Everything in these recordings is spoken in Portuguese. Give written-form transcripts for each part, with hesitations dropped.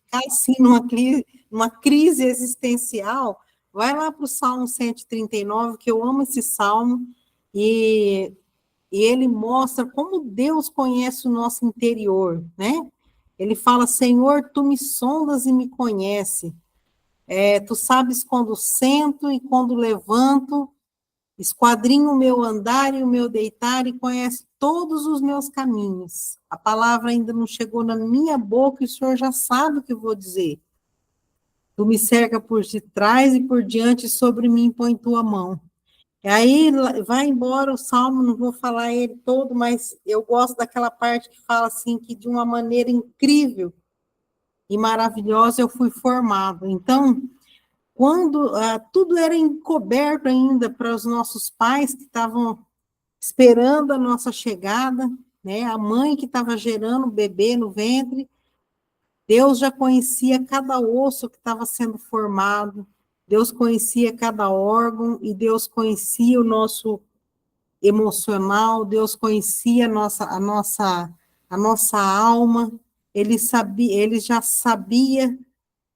ficar assim numa crise existencial, vai lá para o Salmo 139, que eu amo esse salmo, e ele mostra como Deus conhece o nosso interior, né? Ele fala: Senhor, tu me sondas e me conhece. Tu sabes quando sento e quando levanto, esquadrinha o meu andar e o meu deitar e conhece todos os meus caminhos. A palavra ainda não chegou na minha boca e o Senhor já sabe o que eu vou dizer. Tu me cerca por detrás e por diante, sobre mim põe tua mão. E aí vai embora o salmo, não vou falar ele todo, mas eu gosto daquela parte que fala assim, que de uma maneira incrível e maravilhosa eu fui formado. Então, quando tudo era encoberto ainda para os nossos pais que estavam esperando a nossa chegada, né? A mãe que estava gerando o bebê no ventre, Deus já conhecia cada osso que estava sendo formado, Deus conhecia cada órgão e Deus conhecia o nosso emocional, Deus conhecia a nossa alma, ele já sabia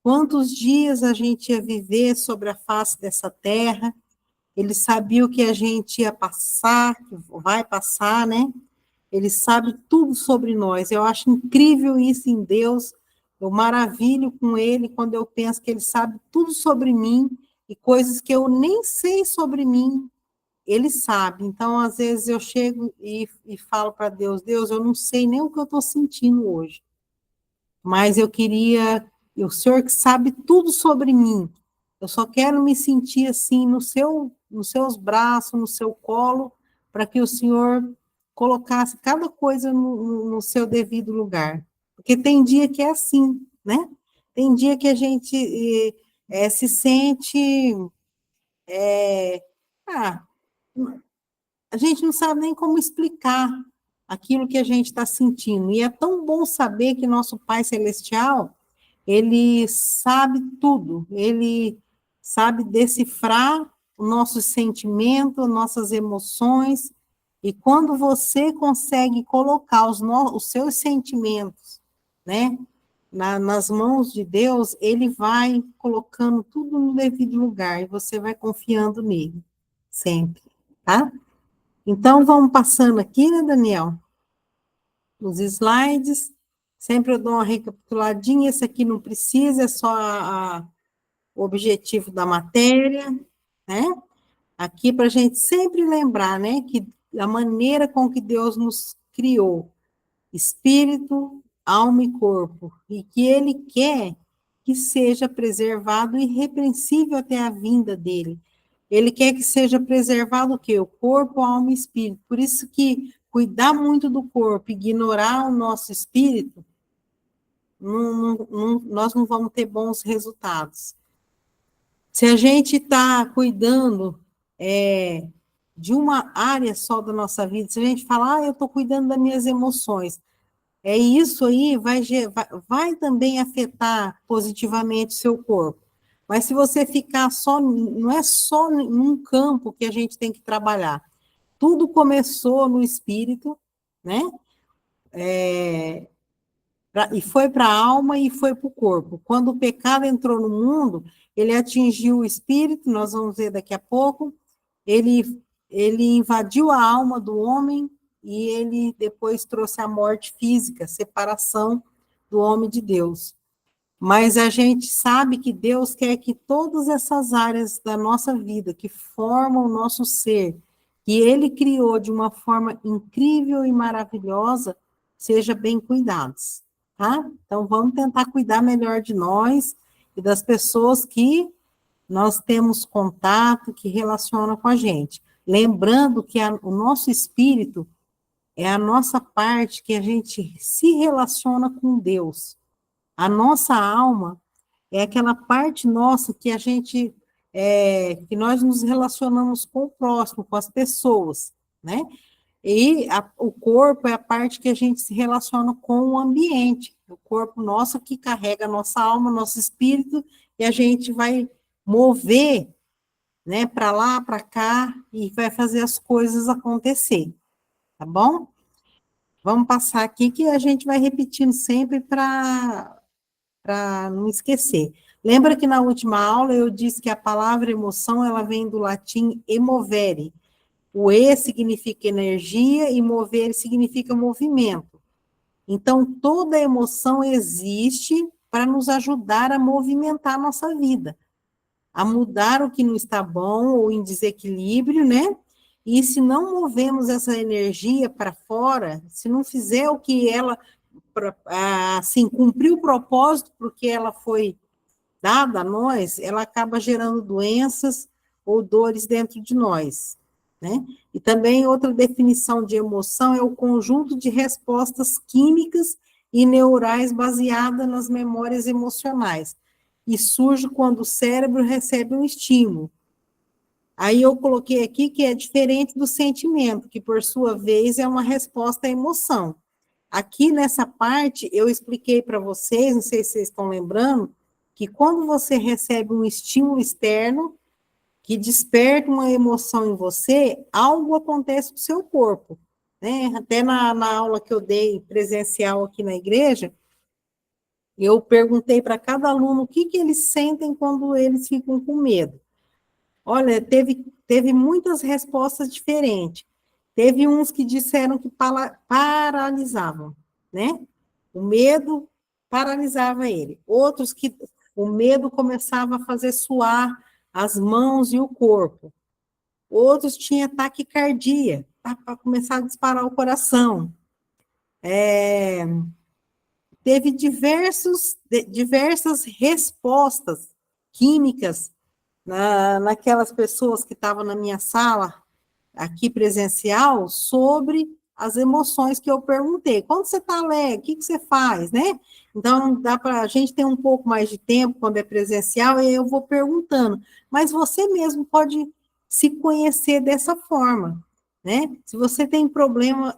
quantos dias a gente ia viver sobre a face dessa terra, ele sabia o que a gente ia passar, que vai passar, né? Ele sabe tudo sobre nós. Eu acho incrível isso em Deus. Eu maravilho com ele quando eu penso que ele sabe tudo sobre mim e coisas que eu nem sei sobre mim, ele sabe. Então, às vezes, eu chego e falo para Deus: Deus, eu não sei nem o que eu estou sentindo hoje, mas eu queria, o Senhor que sabe tudo sobre mim, eu só quero me sentir assim nos seus braços, no seu colo, para que o Senhor colocasse cada coisa no seu devido lugar. Porque tem dia que é assim, né? Tem dia que a gente se sente. É, ah, a gente não sabe nem como explicar aquilo que a gente está sentindo. E é tão bom saber que nosso Pai Celestial, ele sabe tudo, ele sabe decifrar o nosso sentimento, nossas emoções, e quando você consegue colocar os seus sentimentos, né, nas mãos de Deus, ele vai colocando tudo no devido lugar, e você vai confiando nele, sempre, tá? Então, vamos passando aqui, né, Daniel? Os slides. Sempre eu dou uma recapituladinha. Esse aqui não precisa, é só o objetivo da matéria, né? Aqui para a gente sempre lembrar, né, que a maneira com que Deus nos criou, espírito, alma e corpo, e que Ele quer que seja preservado irrepreensível até a vinda dele. Ele quer que seja preservado o quê? O corpo, a alma e o espírito. Por isso que cuidar muito do corpo, ignorar o nosso espírito, nós não vamos ter bons resultados. Se a gente está cuidando de uma área só da nossa vida, se a gente falar, eu estou cuidando das minhas emoções, isso aí vai também afetar positivamente o seu corpo. Mas se você ficar só, não é só num campo que a gente tem que trabalhar. Tudo começou no espírito, né? E foi para a alma e foi para o corpo. Quando o pecado entrou no mundo, ele atingiu o espírito, nós vamos ver daqui a pouco, ele invadiu a alma do homem e ele depois trouxe a morte física, separação do homem de Deus. Mas a gente sabe que Deus quer que todas essas áreas da nossa vida, que formam o nosso ser, que Ele criou de uma forma incrível e maravilhosa, sejam bem cuidados, tá? Então, vamos tentar cuidar melhor de nós e das pessoas que nós temos contato, que relacionam com a gente. Lembrando que o nosso espírito é a nossa parte que a gente se relaciona com Deus. A nossa alma é aquela parte nossa que a gente, que nós nos relacionamos com o próximo, com as pessoas, né? E o corpo é a parte que a gente se relaciona com o ambiente, o corpo nosso que carrega a nossa alma, nosso espírito, e a gente vai mover, né, para lá, para cá, e vai fazer as coisas acontecer, tá bom? Vamos passar aqui que a gente vai repetindo sempre para não esquecer. Lembra que na última aula eu disse que a palavra emoção, ela vem do latim emovere. O E significa energia e mover significa movimento. Então, toda emoção existe para nos ajudar a movimentar a nossa vida, a mudar o que não está bom ou em desequilíbrio, né? E se não movemos essa energia para fora, se não fizer o que ela, assim, cumprir o propósito porque ela foi dada a nós, ela acaba gerando doenças ou dores dentro de nós, né? E também outra definição de emoção é o conjunto de respostas químicas e neurais baseada nas memórias emocionais, e surge quando o cérebro recebe um estímulo. Aí eu coloquei aqui que é diferente do sentimento, que por sua vez é uma resposta à emoção. Aqui nessa parte eu expliquei para vocês, não sei se vocês estão lembrando, que quando você recebe um estímulo externo que desperta uma emoção em você, algo acontece com o seu corpo, né? Até na aula que eu dei presencial aqui na igreja, eu perguntei para cada aluno o que eles sentem quando eles ficam com medo. Olha, teve muitas respostas diferentes. Teve uns que disseram que paralisavam, né? O medo paralisava ele. Outros que o medo começava a fazer suar as mãos e o corpo. Outros tinham taquicardia, para começar a disparar o coração. Teve diversas respostas químicas naquelas pessoas que estavam na minha sala, aqui presencial, sobre as emoções que eu perguntei. Quando você está alegre, o que você faz, né? Então, dá para a gente ter um pouco mais de tempo quando é presencial, e eu vou perguntando. Mas você mesmo pode se conhecer dessa forma, né? Se você tem problema,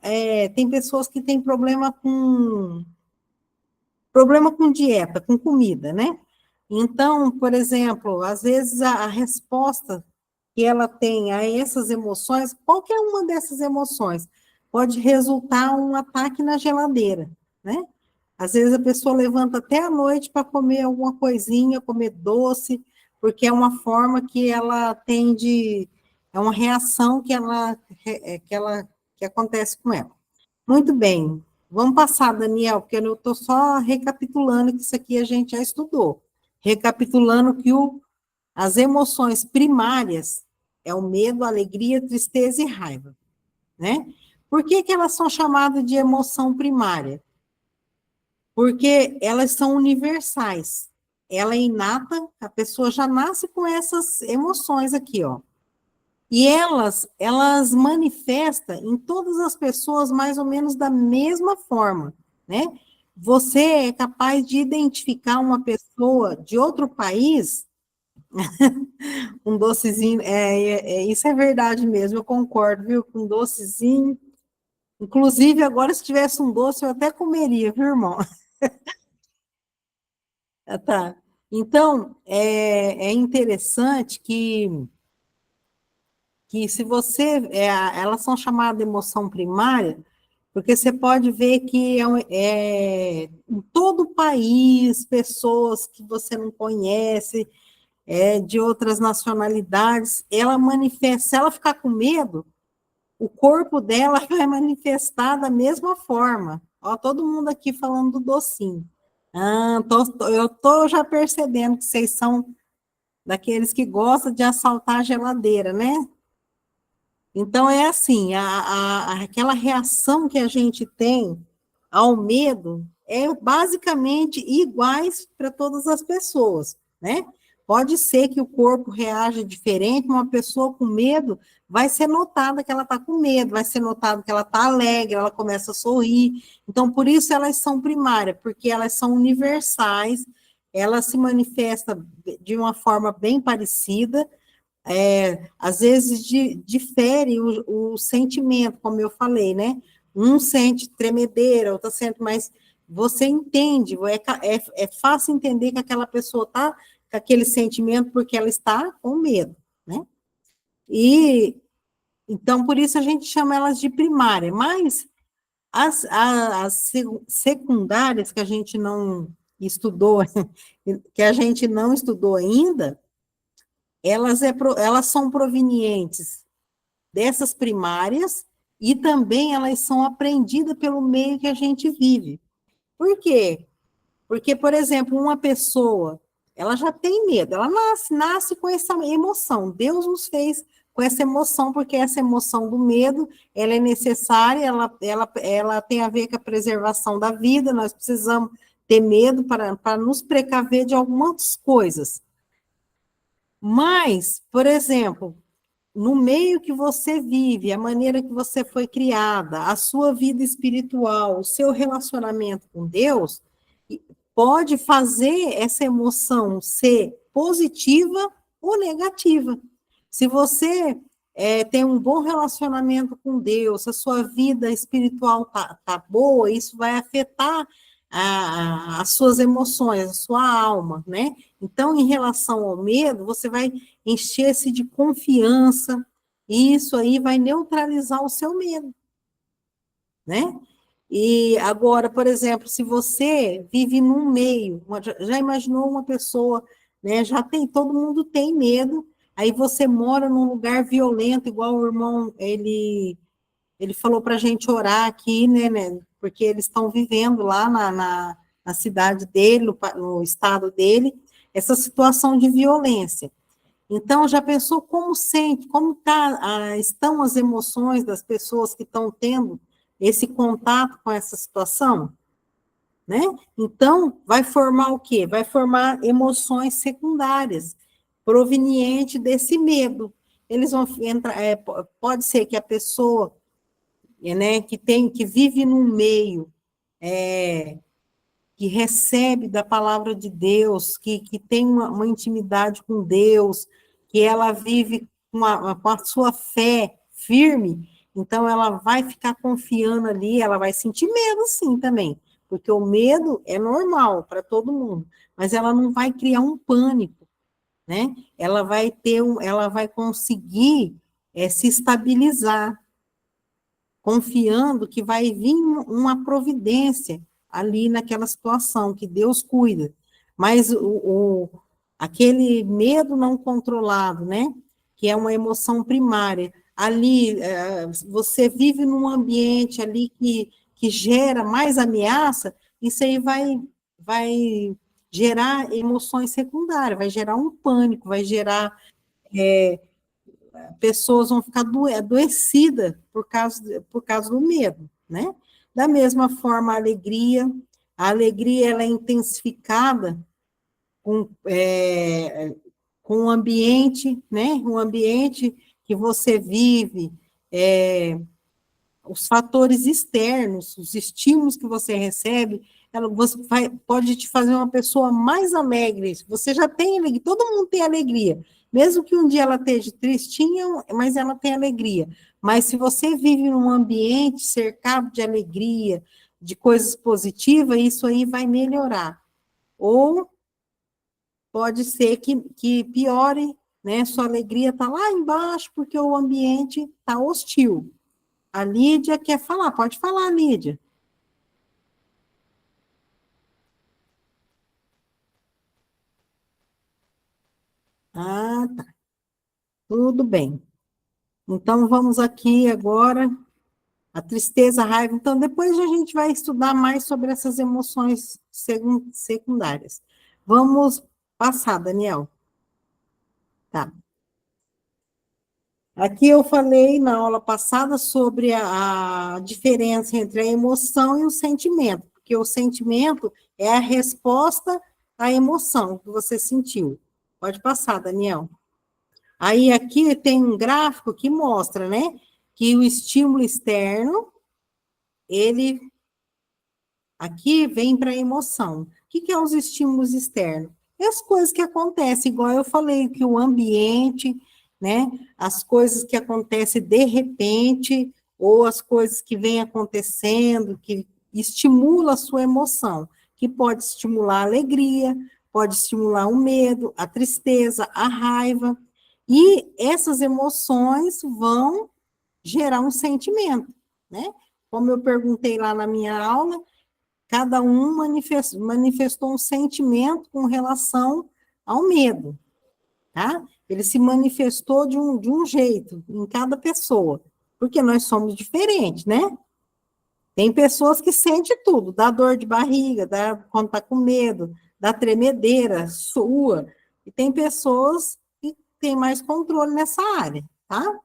tem pessoas que têm problema com dieta, com comida, né? Então, por exemplo, às vezes a resposta que ela tem a essas emoções, qualquer uma dessas emoções, pode resultar um ataque na geladeira, né? Às vezes a pessoa levanta até a noite para comer alguma coisinha, comer doce, porque é uma forma que ela tem é uma reação que acontece com ela. Muito bem, vamos passar, Daniel, porque eu estou só recapitulando que isso aqui a gente já estudou. Recapitulando que as emoções primárias é o medo, a alegria, tristeza e raiva, né? Por que elas são chamadas de emoção primária? Porque elas são universais. Ela é inata, a pessoa já nasce com essas emoções aqui, ó. E elas manifestam em todas as pessoas mais ou menos da mesma forma, né? Você é capaz de identificar uma pessoa de outro país, um docezinho, isso é verdade mesmo, eu concordo, viu? Com um docezinho. Inclusive, agora, se tivesse um doce, eu até comeria, viu, irmão? Tá. Então, é interessante que se você, elas são chamadas de emoção primária, porque você pode ver que em todo o país, pessoas que você não conhece, de outras nacionalidades, ela manifesta, se ela ficar com medo, o corpo dela vai manifestar da mesma forma. Ó, todo mundo aqui falando do docinho. Eu tô já percebendo que vocês são daqueles que gostam de assaltar a geladeira, né? Então, é assim, aquela reação que a gente tem ao medo é basicamente iguais para todas as pessoas, né? Pode ser que o corpo reaja diferente, uma pessoa com medo vai ser notada que ela está com medo, vai ser notado que ela está alegre, ela começa a sorrir. Então, por isso elas são primárias, porque elas são universais, elas se manifestam de uma forma bem parecida, às vezes difere o sentimento, como eu falei, né? Um sente tremedeira, outro sente, mas você entende, é fácil entender que aquela pessoa está com aquele sentimento porque ela está com medo, né? E então, por isso a gente chama elas de primária, mas as secundárias que a gente não estudou, que a gente não estudou ainda, elas são provenientes dessas primárias e também elas são aprendidas pelo meio que a gente vive. Por quê? Porque, por exemplo, uma pessoa, ela já tem medo, ela nasce com essa emoção. Deus nos fez com essa emoção, porque essa emoção do medo, ela é necessária, ela tem a ver com a preservação da vida, nós precisamos ter medo para nos precaver de algumas coisas. Mas, por exemplo, no meio que você vive, a maneira que você foi criada, a sua vida espiritual, o seu relacionamento com Deus, pode fazer essa emoção ser positiva ou negativa. Se você tem um bom relacionamento com Deus, a sua vida espiritual tá boa, isso vai afetar as suas emoções, a sua alma, né? Então, em relação ao medo, você vai encher-se de confiança, e isso aí vai neutralizar o seu medo, né? E agora, por exemplo, se você vive num meio, já imaginou uma pessoa, né? Já tem, todo mundo tem medo, aí você mora num lugar violento, igual o irmão, ele falou para a gente orar aqui, né? Porque eles estão vivendo lá na cidade dele, no estado dele, essa situação de violência. Então, já pensou como sente, estão as emoções das pessoas que estão tendo esse contato com essa situação? Né? Então, vai formar o quê? Vai formar emoções secundárias, proveniente desse medo. Eles vão entrar, pode ser que a pessoa, né, que vive num meio, que recebe da palavra de Deus, que tem uma intimidade com Deus, que ela vive com a sua fé firme, então ela vai ficar confiando ali, ela vai sentir medo sim também, porque o medo é normal para todo mundo, mas ela não vai criar um pânico, né? Ela vai conseguir se estabilizar, confiando que vai vir uma providência ali naquela situação, que Deus cuida. Mas aquele medo não controlado, né? Que é uma emoção primária, ali você vive num ambiente ali que gera mais ameaça, isso aí vai gerar emoções secundárias, vai gerar um pânico, vai gerar pessoas vão ficar adoecidas por causa do medo, né? Da mesma forma, a alegria ela é intensificada com o ambiente, né? O ambiente que você vive, os fatores externos, os estímulos que você recebe, pode te fazer uma pessoa mais alegre. Você já tem alegria, todo mundo tem alegria. Mesmo que um dia ela esteja tristinha, mas ela tem alegria. Mas se você vive num ambiente cercado de alegria, de coisas positivas, isso aí vai melhorar. Ou pode ser que piore, né? Sua alegria está lá embaixo, porque o ambiente está hostil. A Lídia quer falar, pode falar, Lídia. Ah, tá. Tudo bem. Então, vamos aqui agora, a tristeza, a raiva. Então, depois a gente vai estudar mais sobre essas emoções secundárias. Vamos passar, Daniel. Tá. Aqui eu falei na aula passada sobre a diferença entre a emoção e o sentimento, porque o sentimento é a resposta à emoção que você sentiu. Pode passar, Daniel. Aí aqui tem um gráfico que mostra, né, que o estímulo externo, ele aqui vem para a emoção. O que é os estímulos externos? É as coisas que acontecem, igual eu falei, que o ambiente, né, as coisas que acontecem de repente, ou as coisas que vêm acontecendo, que estimula a sua emoção, que pode estimular a alegria, pode estimular o medo, a tristeza, a raiva, e essas emoções vão gerar um sentimento, né? Como eu perguntei lá na minha aula, cada um manifestou um sentimento com relação ao medo, tá? Ele se manifestou de um jeito em cada pessoa, porque nós somos diferentes, né? Tem pessoas que sentem tudo, dá dor de barriga, dá quando tá com medo, dá tremedeira, sua, e tem pessoas que têm mais controle nessa área, tá?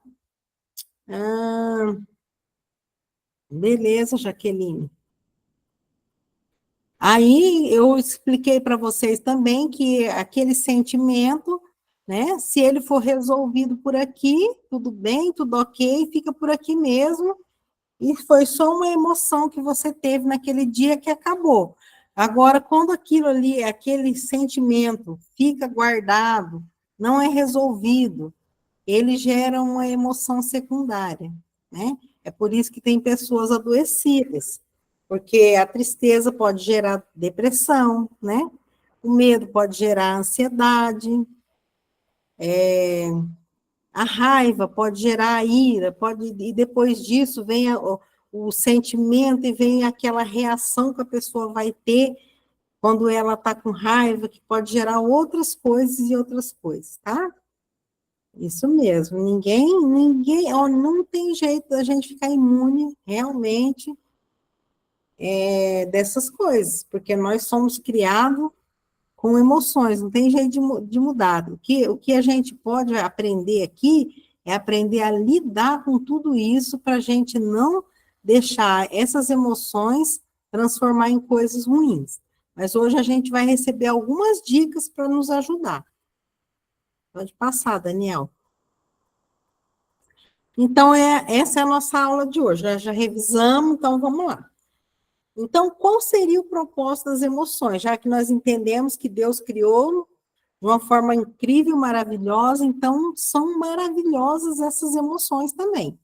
Ah, beleza, Jaqueline. Aí eu expliquei para vocês também que aquele sentimento, né, se ele for resolvido por aqui, tudo bem, tudo ok, fica por aqui mesmo, e foi só uma emoção que você teve naquele dia que acabou. Agora, quando aquilo ali, aquele sentimento fica guardado, não é resolvido, ele gera uma emoção secundária, né? É por isso que tem pessoas adoecidas, porque a tristeza pode gerar depressão, né? O medo pode gerar ansiedade, a raiva pode gerar ira, e depois disso vem o sentimento e vem aquela reação que a pessoa vai ter quando ela está com raiva, que pode gerar outras coisas e outras coisas, tá? Isso mesmo, ninguém, ó, não tem jeito da gente ficar imune realmente dessas coisas, porque nós somos criados com emoções, não tem jeito de mudar. O que a gente pode aprender aqui é aprender a lidar com tudo isso para a gente não deixar essas emoções transformar em coisas ruins. Mas hoje a gente vai receber algumas dicas para nos ajudar. Pode passar, Daniel. Então, essa é a nossa aula de hoje. Já revisamos, então vamos lá. Então, qual seria o propósito das emoções? Já que nós entendemos que Deus criou de uma forma incrível, maravilhosa, então são maravilhosas essas emoções também.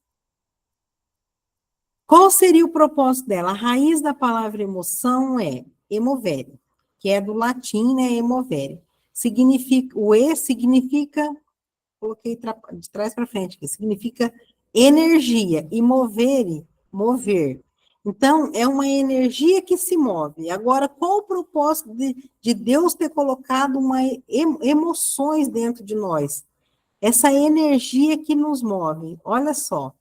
Qual seria o propósito dela? A raiz da palavra emoção é emovere, que é do latim, né, emovere. O E significa, coloquei de trás para frente aqui, significa energia, e mover. Então, é uma energia que se move. Agora, qual o propósito de Deus ter colocado emoções dentro de nós? Essa energia que nos move. Olha só,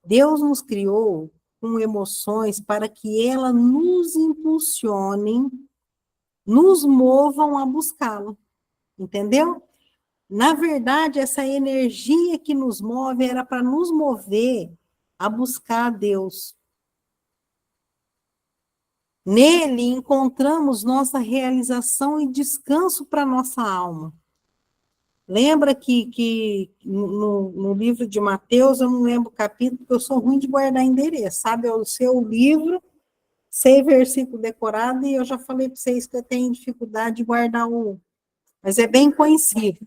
Deus nos criou com emoções para que elas nos impulsionem, nos movam a buscá-lo. Entendeu? Na verdade, essa energia que nos move era para nos mover a buscar a Deus. Nele encontramos nossa realização e descanso para nossa alma. Lembra que no livro de Mateus, eu não lembro o capítulo, porque eu sou ruim de guardar endereço, sabe? Eu sei o livro, sei versículo decorado, e eu já falei para vocês que eu tenho dificuldade de guardar o... Mas é bem conhecido.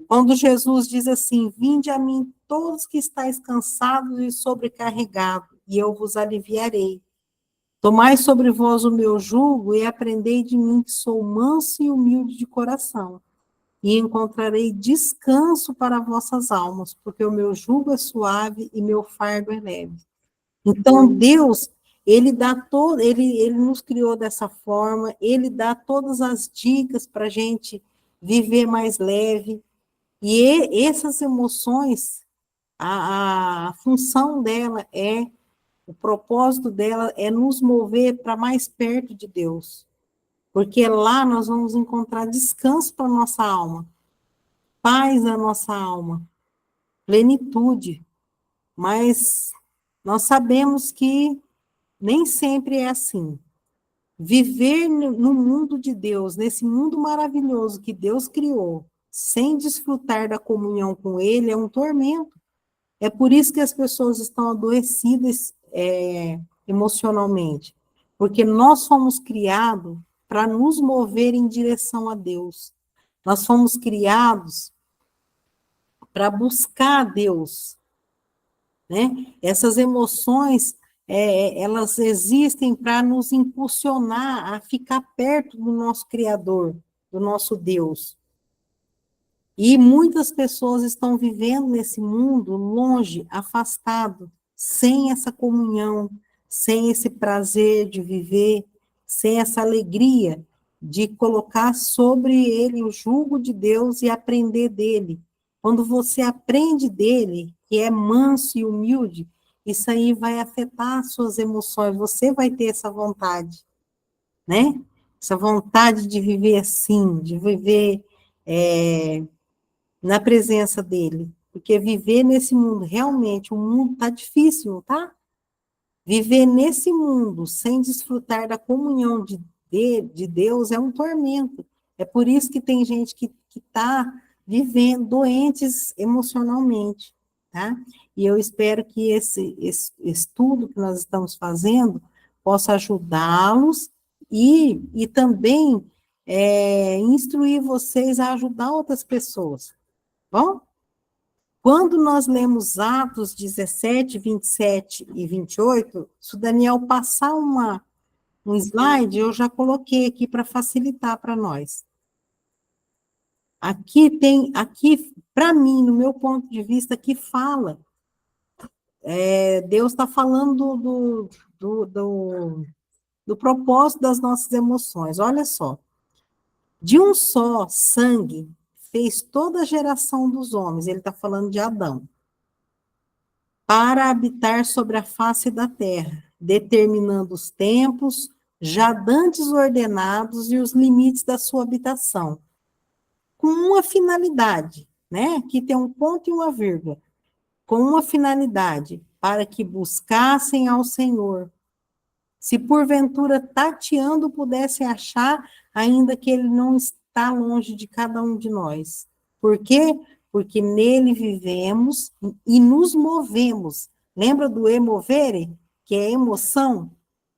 Quando Jesus diz assim, vinde a mim todos que estáis cansados e sobrecarregados, e eu vos aliviarei. Tomai sobre vós o meu jugo e aprendei de mim que sou manso e humilde de coração, e encontrarei descanso para vossas almas, porque o meu jugo é suave e meu fardo é leve. Então, Deus, ele nos criou dessa forma, ele dá todas as dicas para a gente viver mais leve, e essas emoções, a função dela o propósito dela é nos mover para mais perto de Deus, porque lá nós vamos encontrar descanso para a nossa alma, paz na nossa alma, plenitude, mas nós sabemos que nem sempre é assim. Viver no mundo de Deus, nesse mundo maravilhoso que Deus criou, sem desfrutar da comunhão com Ele, é um tormento. É por isso que as pessoas estão adoecidas emocionalmente, porque nós fomos criados para nos mover em direção a Deus. Nós fomos criados para buscar a Deus, né? Essas emoções, elas existem para nos impulsionar a ficar perto do nosso Criador, do nosso Deus. E muitas pessoas estão vivendo nesse mundo longe, afastado, sem essa comunhão, sem esse prazer de viver, sem essa alegria de colocar sobre ele o jugo de Deus e aprender dele. Quando você aprende dele, que é manso e humilde, isso aí vai afetar as suas emoções, você vai ter essa vontade, né? Essa vontade de viver assim, de viver na presença dele. Porque viver nesse mundo, realmente, o mundo está difícil, tá? Viver nesse mundo sem desfrutar da comunhão de Deus é um tormento. É por isso que tem gente que está vivendo doentes emocionalmente, tá? E eu espero que esse estudo que nós estamos fazendo possa ajudá-los e também instruir vocês a ajudar outras pessoas, bom? Quando nós lemos Atos 17, 27 e 28, se o Daniel passar um slide, eu já coloquei aqui para facilitar para nós. Aqui, para mim, no meu ponto de vista, aqui fala, Deus está falando do propósito das nossas emoções. Olha só, de um só sangue fez toda a geração dos homens, ele está falando de Adão, para habitar sobre a face da terra, determinando os tempos, já dantes ordenados e os limites da sua habitação, com uma finalidade, né? Aqui tem um ponto e uma vírgula, com uma finalidade, para que buscassem ao Senhor, se porventura tateando pudessem achar, ainda que ele não está longe de cada um de nós. Por quê? Porque nele vivemos e nos movemos. Lembra do emovere, que é emoção?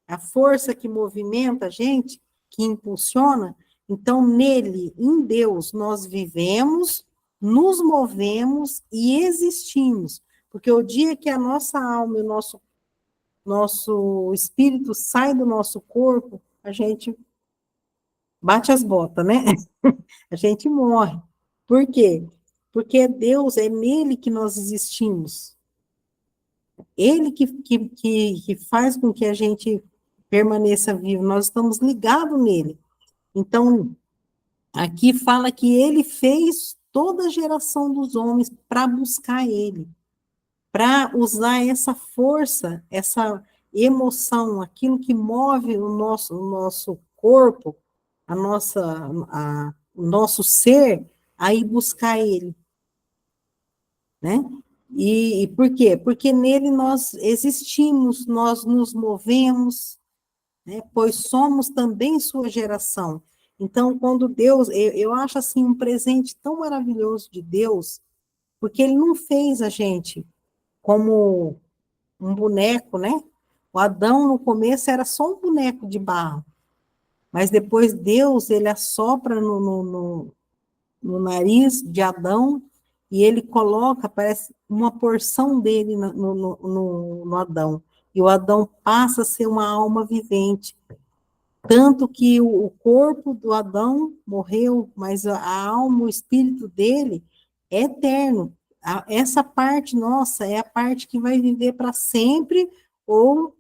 A força que movimenta a gente, que impulsiona. Então, nele, em Deus, nós vivemos, nos movemos e existimos. Porque o dia que a nossa alma e o nosso espírito sai do nosso corpo, a gente bate as botas, né? A gente morre. Por quê? Porque Deus, é nele que nós existimos. Ele que faz com que a gente permaneça vivo. Nós estamos ligados nele. Então, aqui fala que ele fez toda a geração dos homens para buscar ele, para usar essa força, essa emoção, aquilo que move o nosso corpo, o nosso ser, a ir buscar ele, né? E por quê? Porque nele nós existimos, nós nos movemos, né? Pois somos também sua geração. Então, quando Deus, eu acho assim um presente tão maravilhoso de Deus, porque ele não fez a gente como um boneco, né? O Adão, no começo, era só um boneco de barro, mas depois Deus, ele assopra no nariz de Adão e ele coloca, parece, uma porção dele no Adão. E o Adão passa a ser uma alma vivente. Tanto que o corpo do Adão morreu, mas a alma, o espírito dele é eterno. Essa parte nossa é a parte que vai viver para sempre ou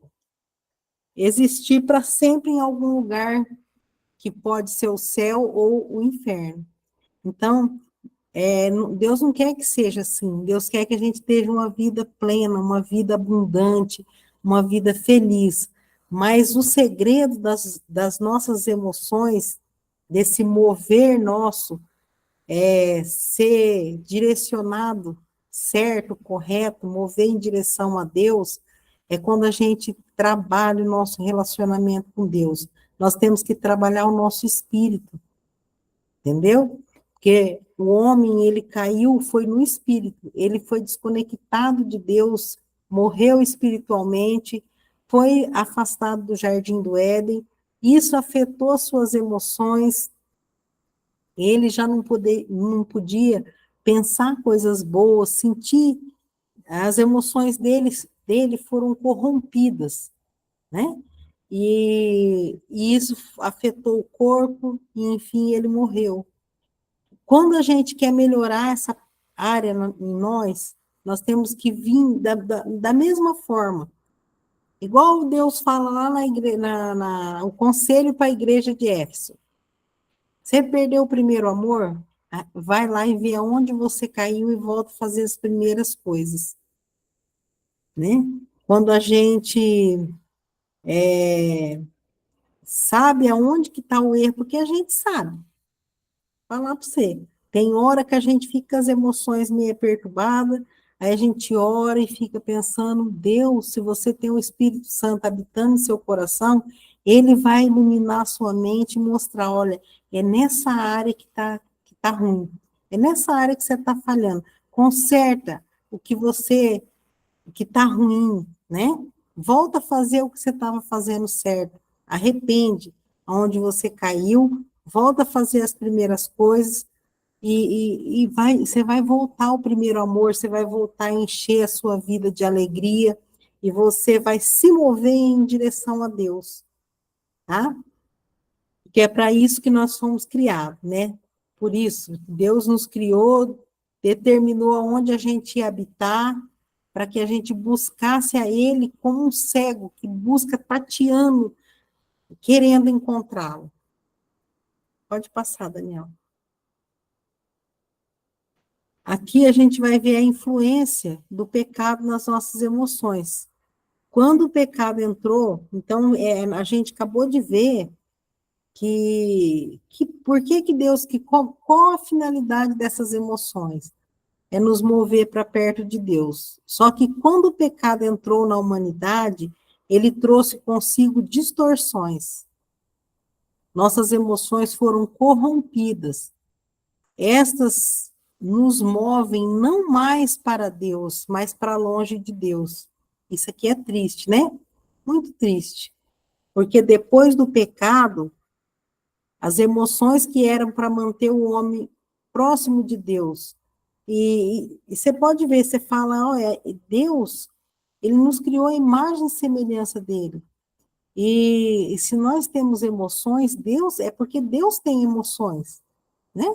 existir para sempre em algum lugar que pode ser o céu ou o inferno. Então, Deus não quer que seja assim. Deus quer que a gente tenha uma vida plena, uma vida abundante, uma vida feliz. Mas o segredo das nossas emoções, desse mover nosso, é ser direcionado certo, correto, mover em direção a Deus, é quando a gente trabalha o nosso relacionamento com Deus. Nós temos que trabalhar o nosso espírito, entendeu? Porque o homem, ele caiu, foi no espírito, ele foi desconectado de Deus, morreu espiritualmente, foi afastado do jardim do Éden, isso afetou as suas emoções, ele já não podia pensar coisas boas, sentir, as emoções dele foram corrompidas, né? E isso afetou o corpo, e enfim, ele morreu. Quando a gente quer melhorar essa área em nós temos que vir da mesma forma. Igual Deus fala lá o conselho para a igreja de Éfeso. Você perdeu o primeiro amor? Vai lá e vê aonde você caiu e volta a fazer as primeiras coisas, né? Quando a gente sabe aonde que está o erro, porque a gente sabe. Falar para você. Tem hora que a gente fica com as emoções meio perturbadas, aí a gente ora e fica pensando, Deus, se você tem o Espírito Santo habitando em seu coração, ele vai iluminar a sua mente e mostrar, olha, é nessa área que tá ruim, é nessa área que você está falhando. Conserta o que você, que está ruim, né? Volta a fazer o que você estava fazendo certo. Arrepende aonde você caiu, volta a fazer as primeiras coisas você vai voltar ao primeiro amor, você vai voltar a encher a sua vida de alegria e você vai se mover em direção a Deus, tá? Que é para isso que nós fomos criados, né? Por isso, Deus nos criou, determinou aonde a gente ia habitar, para que a gente buscasse a Ele como um cego que busca tateando, querendo encontrá-lo. Pode passar, Daniel. Aqui a gente vai ver a influência do pecado nas nossas emoções. Quando o pecado entrou, então a gente acabou de ver que por que Deus, qual a finalidade dessas emoções? É nos mover para perto de Deus. Só que quando o pecado entrou na humanidade, ele trouxe consigo distorções. Nossas emoções foram corrompidas. Estas nos movem não mais para Deus, mas para longe de Deus. Isso aqui é triste, né? Muito triste. Porque depois do pecado, as emoções que eram para manter o homem próximo de Deus. E você pode ver, você fala, olha, Deus, ele nos criou a imagem e semelhança dele. E se nós temos emoções, Deus, é porque Deus tem emoções, né?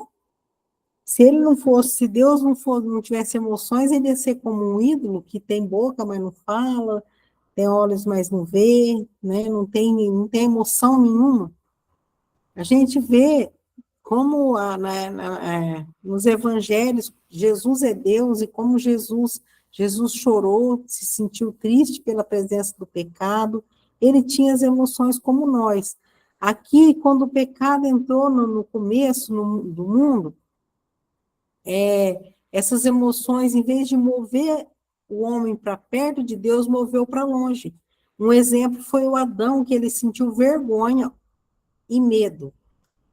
Se ele não fosse, se Deus não tivesse emoções, ele ia ser como um ídolo que tem boca, mas não fala, tem olhos, mas não vê, né? Não tem emoção nenhuma. A gente vê como nos evangelhos Jesus é Deus e como Jesus chorou, se sentiu triste pela presença do pecado, ele tinha as emoções como nós. Aqui, quando o pecado entrou no começo do mundo, essas emoções, em vez de mover o homem para perto de Deus, moveu para longe. Um exemplo foi o Adão, que ele sentiu vergonha e medo.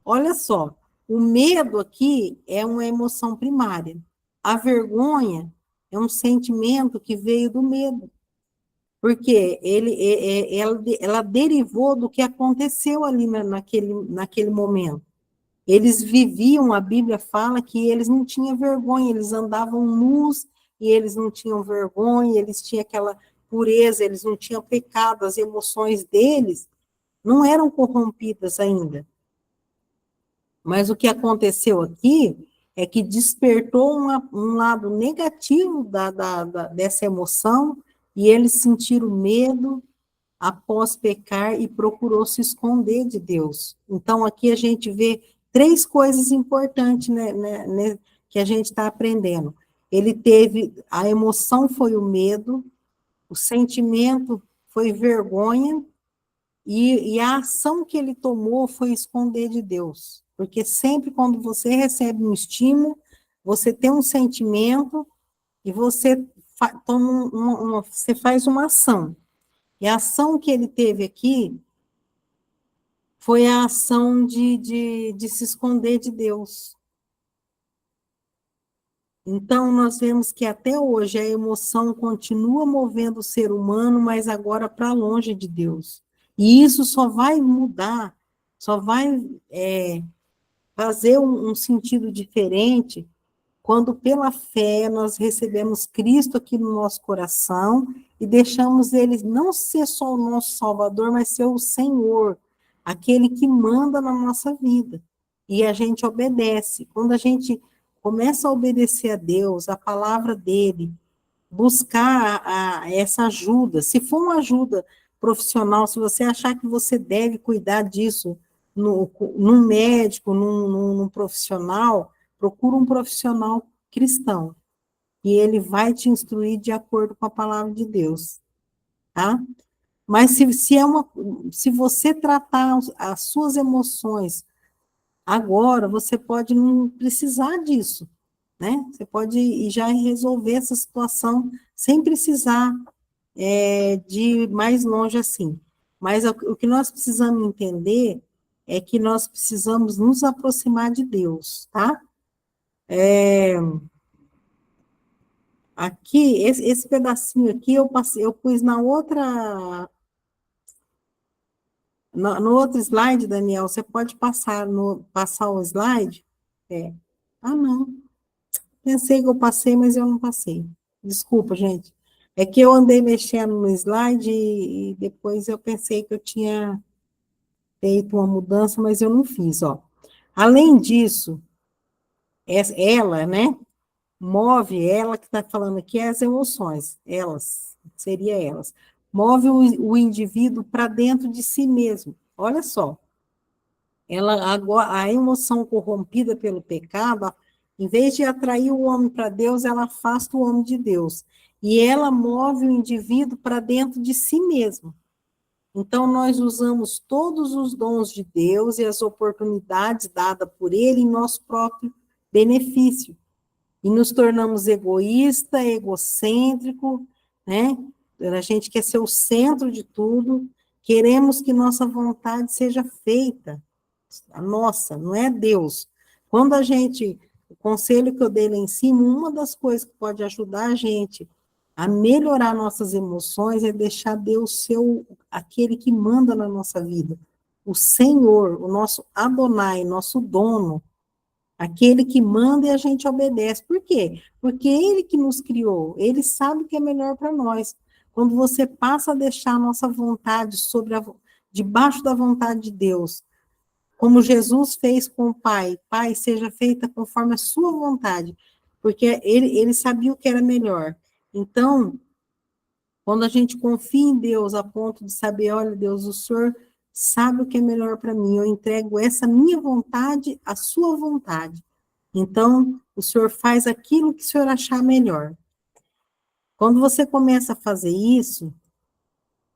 Olha só, o medo aqui é uma emoção primária. A vergonha é um sentimento que veio do medo, porque ela derivou do que aconteceu ali naquele momento. Eles viviam, a Bíblia fala que eles não tinham vergonha, eles andavam nus e eles não tinham vergonha, eles tinham aquela pureza, eles não tinham pecado, as emoções deles não eram corrompidas ainda. Mas o que aconteceu aqui é que despertou um lado negativo dessa emoção e eles sentiram medo após pecar e procurou se esconder de Deus. Então, aqui a gente vê três coisas importantes, né, que a gente está aprendendo. A emoção foi o medo, o sentimento foi vergonha, e a ação que ele tomou foi esconder de Deus. Porque sempre quando você recebe um estímulo, você tem um sentimento e você você faz uma ação. E a ação que ele teve aqui foi a ação de se esconder de Deus. Então, nós vemos que até hoje a emoção continua movendo o ser humano, mas agora para longe de Deus. E isso só vai mudar, só vai fazer um sentido diferente quando, pela fé, nós recebemos Cristo aqui no nosso coração e deixamos Ele não ser só o nosso Salvador, mas ser o Senhor, aquele que manda na nossa vida. E a gente obedece. Quando a gente começa a obedecer a Deus, a palavra dele, buscar essa ajuda, se for uma ajuda profissional, se você achar que você deve cuidar disso num médico, num profissional, procura um profissional cristão, e ele vai te instruir de acordo com a palavra de Deus, tá? Mas se você tratar as suas emoções agora, você pode não precisar disso, né? Você pode ir já resolver essa situação sem precisar de ir mais longe assim. Mas o que nós precisamos entender é que nós precisamos nos aproximar de Deus, tá? Aqui, esse pedacinho aqui eu pus na outra, no outro slide, Daniel, você pode passar o slide? É. Ah, não. Pensei que eu passei, mas eu não passei. Desculpa, gente. É que eu andei mexendo no slide e depois eu pensei que eu tinha feito uma mudança, mas eu não fiz, ó. Além disso, ela, né, move, ela que está falando aqui, é as emoções, elas, seria elas, move o indivíduo para dentro de si mesmo. Olha só, ela agora, a emoção corrompida pelo pecado, em vez de atrair o homem para Deus, ela afasta o homem de Deus. E ela move o indivíduo para dentro de si mesmo. Então, nós usamos todos os dons de Deus e as oportunidades dadas por Ele em nosso próprio benefício. E nos tornamos egoísta, egocêntrico, né? A gente quer ser o centro de tudo, queremos que nossa vontade seja feita, a nossa, não é Deus. Quando a gente, o conselho que eu dei lá em cima, uma das coisas que pode ajudar a gente a melhorar nossas emoções é deixar Deus ser aquele que manda na nossa vida. O Senhor, o nosso Adonai, nosso dono, aquele que manda e a gente obedece. Por quê? Porque ele que nos criou, ele sabe o que é melhor para nós. Quando você passa a deixar a nossa vontade debaixo da vontade de Deus, como Jesus fez com o Pai, Pai, seja feita conforme a sua vontade, porque ele sabia o que era melhor. Então, quando a gente confia em Deus a ponto de saber, olha, Deus, o Senhor sabe o que é melhor para mim, eu entrego essa minha vontade à sua vontade. Então, o Senhor faz aquilo que o Senhor achar melhor. Quando você começa a fazer isso,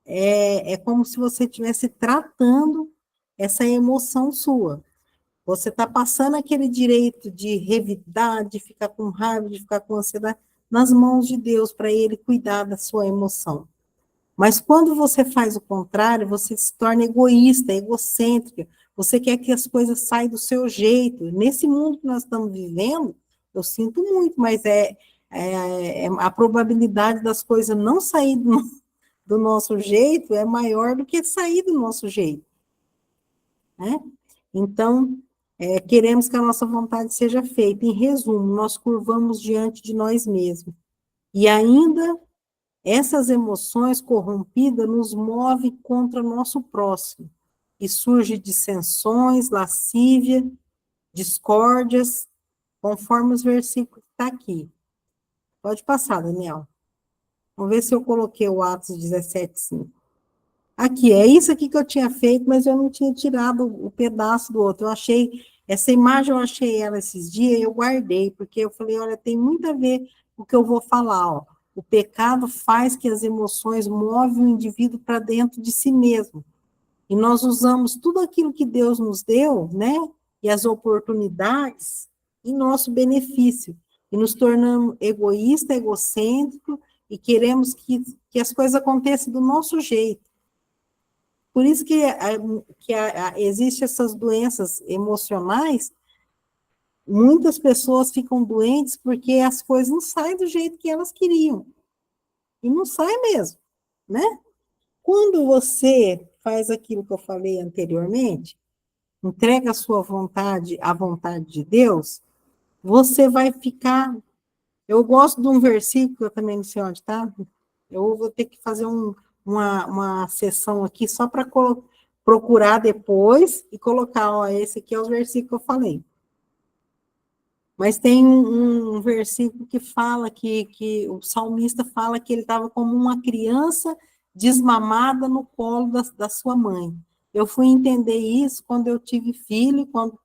é como se você estivesse tratando essa emoção sua. Você está passando aquele direito de revidar, de ficar com raiva, de ficar com ansiedade, nas mãos de Deus, para Ele cuidar da sua emoção. Mas quando você faz o contrário, você se torna egoísta, egocêntrica, você quer que as coisas saiam do seu jeito. Nesse mundo que nós estamos vivendo, eu sinto muito, mas a probabilidade das coisas não sair do nosso jeito é maior do que sair do nosso jeito, né? Então, queremos que a nossa vontade seja feita. Em resumo, nós curvamos diante de nós mesmos. E ainda, essas emoções corrompidas nos movem contra o nosso próximo. E surge dissensões, lascívia, discórdias, conforme os versículos que está aqui. Pode passar, Daniel. Vamos ver se eu coloquei o Atos 17:5. Aqui, é isso aqui que eu tinha feito, mas eu não tinha tirado o pedaço do outro. Eu achei, essa imagem eu achei ela esses dias e eu guardei, porque eu falei, olha, tem muito a ver com o que eu vou falar, ó. O pecado faz que as emoções movem o indivíduo para dentro de si mesmo. E nós usamos tudo aquilo que Deus nos deu, né? E as oportunidades em nosso benefício. E nos tornamos egoísta, egocêntrico, e queremos que as coisas aconteçam do nosso jeito. Por isso que existem essas doenças emocionais, muitas pessoas ficam doentes porque as coisas não saem do jeito que elas queriam. E não sai mesmo, né? Quando você faz aquilo que eu falei anteriormente, entrega a sua vontade à vontade de Deus, você vai ficar... Eu gosto de um versículo, eu também não sei onde tá, eu vou ter que fazer uma sessão aqui só para procurar depois e colocar, ó, esse aqui é o versículo que eu falei. Mas tem um versículo que fala que o salmista fala que ele estava como uma criança desmamada no colo da sua mãe. Eu fui entender isso quando eu tive filho, quando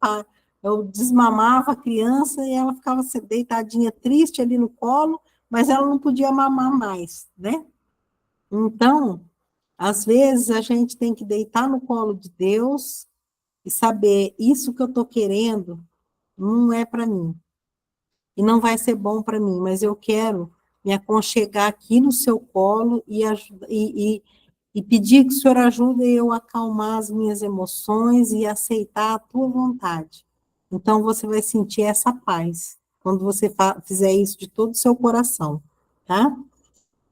eu desmamava a criança e ela ficava deitadinha, triste ali no colo, mas ela não podia mamar mais, né? Então, às vezes a gente tem que deitar no colo de Deus e saber, isso que eu estou querendo não é para mim, e não vai ser bom para mim, mas eu quero me aconchegar aqui no seu colo e pedir que o Senhor ajude eu a acalmar as minhas emoções e aceitar a tua vontade. Então, você vai sentir essa paz, quando você fizer isso de todo o seu coração, tá?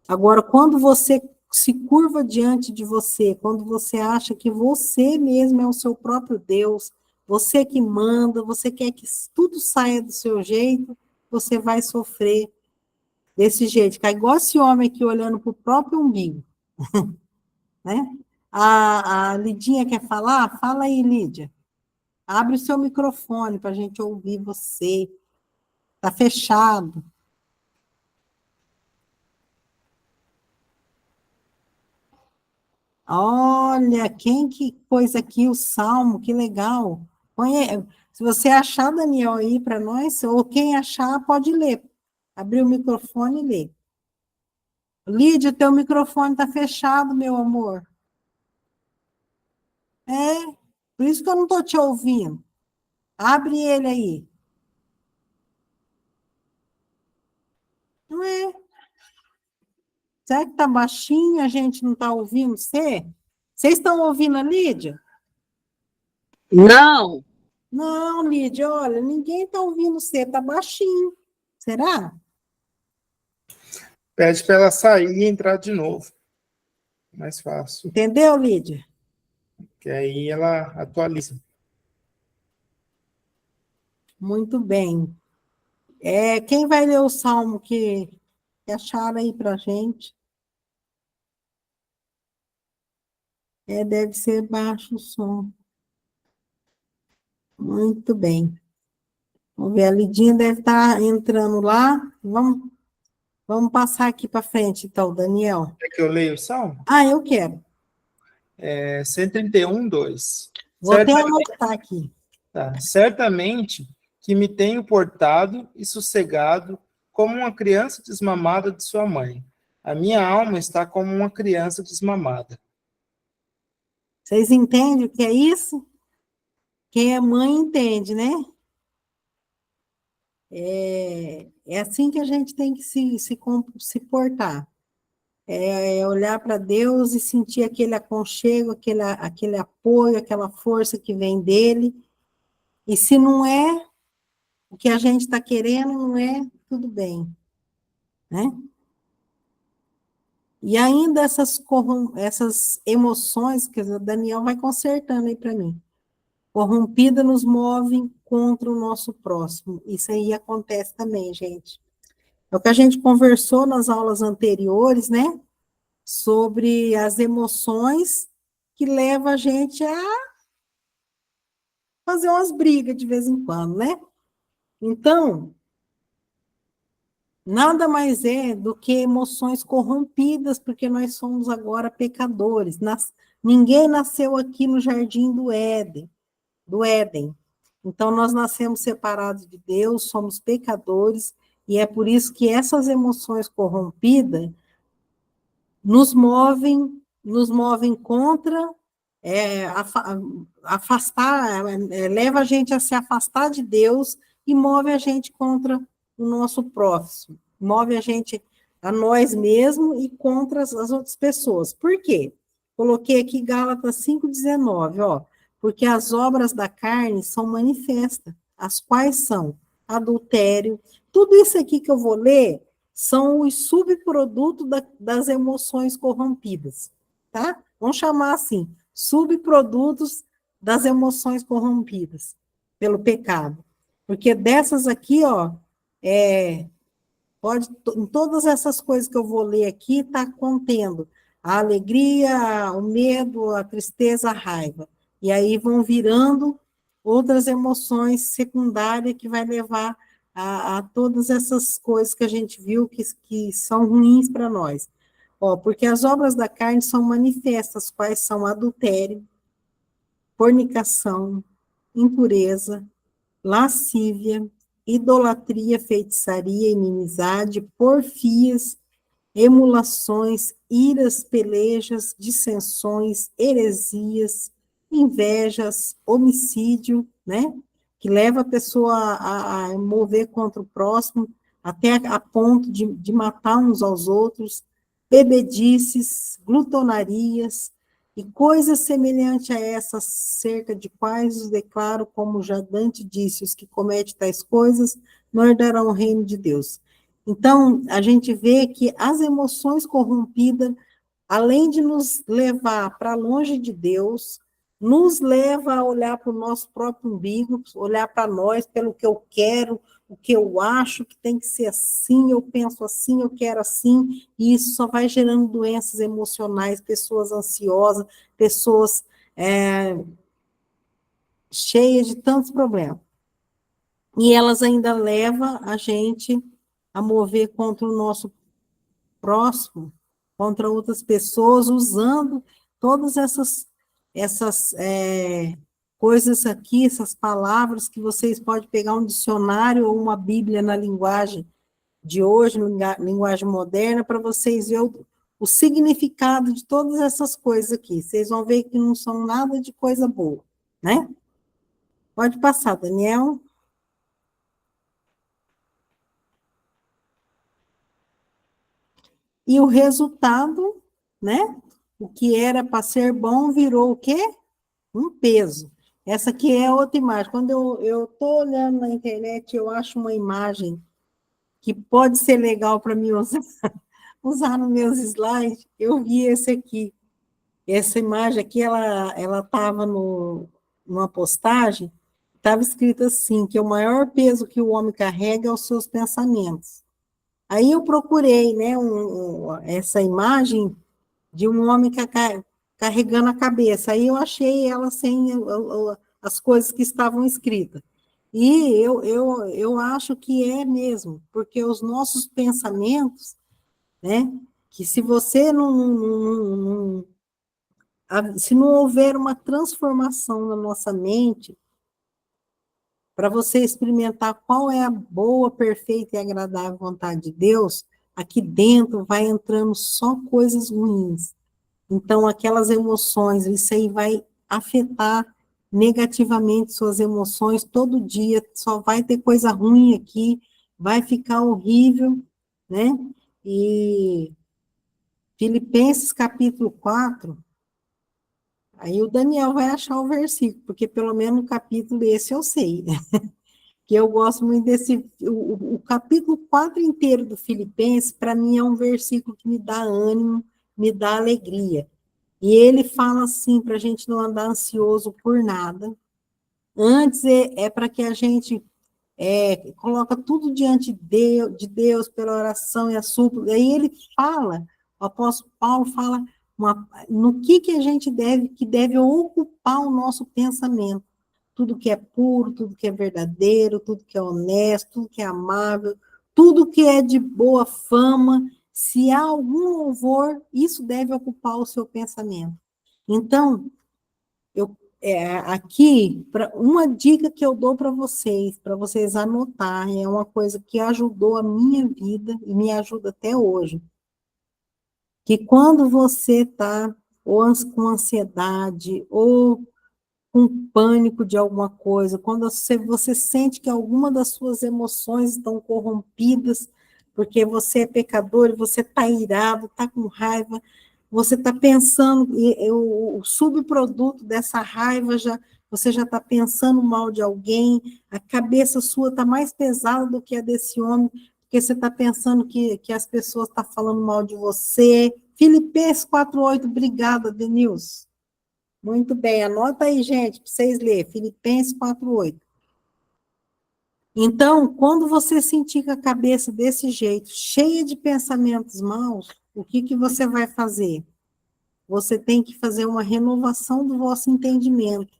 Agora, quando você se curva diante de você, quando você acha que você mesmo é o seu próprio Deus, você que manda, você quer que tudo saia do seu jeito, você vai sofrer desse jeito. Ficar igual esse homem aqui olhando para o próprio umbigo, né? A Lidinha quer falar? Fala aí, Lídia. Abre o seu microfone para a gente ouvir você. Está fechado. Olha, quem que pôs aqui o salmo, que legal. Se você achar, Daniel, aí para nós, ou quem achar, pode ler. Abrir o microfone e ler. Lídia, teu microfone está fechado, meu amor. É, por isso que eu não estou te ouvindo. Abre ele aí. Não é? Será que está baixinho, a gente não está ouvindo você? Vocês estão ouvindo a Lídia? Não. Não, Lídia, olha, ninguém está ouvindo você, está baixinho. Será? Pede para ela sair e entrar de novo. Mais fácil. Entendeu, Lídia? Que aí ela atualiza. Muito bem. Quem vai ler o salmo que acharam aí para a gente? Deve ser baixo o som. Muito bem. Vamos ver, a Lidinha deve estar entrando lá. Vamos passar aqui para frente, então, Daniel. Quer que eu leia o salmo? Eu quero. 131, 2. Vou até anotar aqui. Tá. Certamente que me tenho portado e sossegado como uma criança desmamada de sua mãe. A minha alma está como uma criança desmamada. Vocês entendem o que é isso? Quem é mãe entende, né? É assim que a gente tem que se portar. Olhar para Deus e sentir aquele aconchego, aquele apoio, aquela força que vem dele. E se não é o que a gente está querendo, não é, tudo bem. Né? E ainda essas emoções, que o Daniel vai consertando aí para mim, corrompida nos movem contra o nosso próximo. Isso aí acontece também, gente. É o que a gente conversou nas aulas anteriores, né? Sobre as emoções que levam a gente a fazer umas brigas de vez em quando, né? Então, nada mais é do que emoções corrompidas, porque nós somos agora pecadores. Ninguém nasceu aqui no jardim do Éden. Então, nós nascemos separados de Deus, somos pecadores, e é por isso que essas emoções corrompidas nos movem contra, afastar, leva a gente a se afastar de Deus e move a gente contra o nosso próximo, move a gente a nós mesmos e contra as outras pessoas. Por quê? Coloquei aqui Gálatas 5,19, ó, porque as obras da carne são manifestas, as quais são adultério, tudo isso aqui que eu vou ler são os subprodutos das emoções corrompidas, tá? Vamos chamar assim, subprodutos das emoções corrompidas pelo pecado. Porque dessas aqui, ó, em todas essas coisas que eu vou ler aqui, está contendo a alegria, o medo, a tristeza, a raiva. E aí vão virando outras emoções secundárias que vai levar a todas essas coisas que a gente viu que são ruins para nós. Ó, porque as obras da carne são manifestas, quais são adultério, fornicação, impureza, lascívia, idolatria, feitiçaria, inimizade, porfias, emulações, iras, pelejas, dissensões, heresias, invejas, homicídio, né? Que leva a pessoa a mover contra o próximo, até a ponto de matar uns aos outros, bebedices, glutonarias, e coisas semelhantes a essas, cerca de quais os declaro, como já Dante disse, os que cometem tais coisas não herdarão o reino de Deus. Então, a gente vê que as emoções corrompidas, além de nos levar para longe de Deus, nos leva a olhar para o nosso próprio umbigo, olhar para nós, pelo que eu quero, o que eu acho que tem que ser assim, eu penso assim, eu quero assim, e isso só vai gerando doenças emocionais, pessoas ansiosas, pessoas cheias de tantos problemas. E elas ainda levam a gente a mover contra o nosso próximo, contra outras pessoas, usando todas essas coisas aqui, essas palavras que vocês podem pegar um dicionário ou uma Bíblia na linguagem de hoje, linguagem moderna, para vocês verem o significado de todas essas coisas aqui. Vocês vão ver que não são nada de coisa boa, né? Pode passar, Daniel. E o resultado, né? O que era para ser bom virou o quê? Um peso. Essa aqui é outra imagem. Quando eu estou olhando na internet, eu acho uma imagem que pode ser legal para mim usar nos meus slides. Eu vi esse aqui. Essa imagem aqui, ela estava numa postagem, estava escrito assim, que o maior peso que o homem carrega é os seus pensamentos. Aí eu procurei, né, essa imagem de um homem carregando a cabeça. Aí eu achei ela sem as coisas que estavam escritas. E eu acho que é mesmo, porque os nossos pensamentos, né, que se você se não houver uma transformação na nossa mente, para você experimentar qual é a boa, perfeita e agradável vontade de Deus, aqui dentro vai entrando só coisas ruins. Então, aquelas emoções, isso aí vai afetar negativamente suas emoções todo dia, só vai ter coisa ruim aqui, vai ficar horrível, né? E Filipenses capítulo 4, aí o Daniel vai achar o versículo, porque pelo menos o capítulo esse eu sei, né? Que eu gosto muito desse, o capítulo 4 inteiro do Filipenses, para mim é um versículo que me dá ânimo, me dá alegria. E ele fala assim, para a gente não andar ansioso por nada. Antes é para que a gente coloca tudo diante de Deus pela oração e a súplica. Aí ele fala, o apóstolo Paulo fala no que a gente deve ocupar o nosso pensamento. Tudo que é puro, tudo que é verdadeiro, tudo que é honesto, tudo que é amável, tudo que é de boa fama, se há algum louvor, isso deve ocupar o seu pensamento. Então, aqui, uma dica que eu dou para vocês anotarem, é uma coisa que ajudou a minha vida e me ajuda até hoje. Que quando você está ou com ansiedade, ou com pânico de alguma coisa, quando você sente que alguma das suas emoções estão corrompidas, porque você é pecador, e você está irado, está com raiva, você está pensando, o subproduto dessa raiva, você já está pensando mal de alguém, a cabeça sua está mais pesada do que a desse homem, porque você está pensando que as pessoas estão falando mal de você. Filipenses 4:8, obrigada, Denilson. Muito bem, anota aí, gente, para vocês lerem, Filipenses 4:8. Então, quando você sentir com a cabeça desse jeito, cheia de pensamentos maus, o que você vai fazer? Você tem que fazer uma renovação do vosso entendimento.